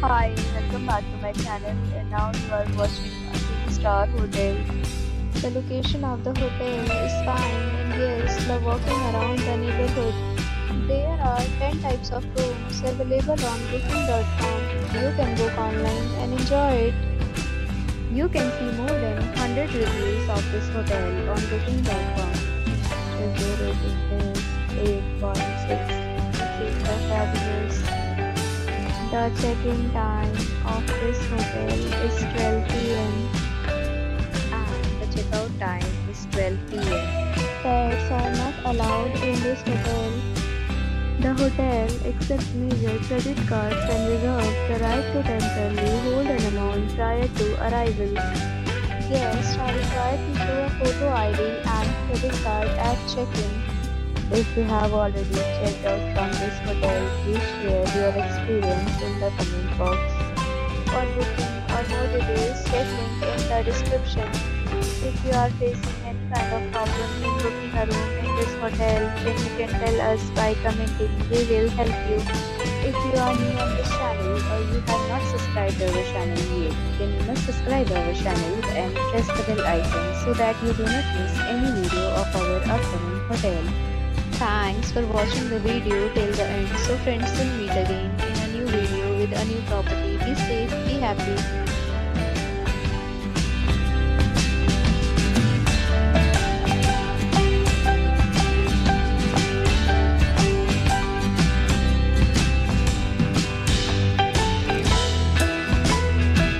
Hi, welcome back to my channel and now you are watching a 3-star hotel. The location of the hotel is fine and guests love walking around the neighborhood. There are 10 types of rooms available on booking.com. You can book online and enjoy it. You can see more than 100 reviews of this hotel on booking.com. Review rating is 8.6, which is the fabulous. The check-in time of this hotel is 12 p.m. and the check-out time is 12 p.m. Pets are not allowed in this hotel. The hotel accepts major credit cards and reserves the right to temporarily hold an amount prior to arrival. Guests are required to show a photo ID and credit card at check-in. If you have already checked out from this hotel, please share your experience in the comment box. For booking or more details, check link in the description. If you are facing any kind of problem in booking a room in this hotel, then you can tell us by commenting. We will help you. If you are new on this channel or you have not subscribed our channel yet, then you must subscribe our channel and press the bell icon so that you do not miss any video of our upcoming hotel. Thanks for watching the video till the end. So friends, will meet again in a new video with a new property. Be safe, be happy.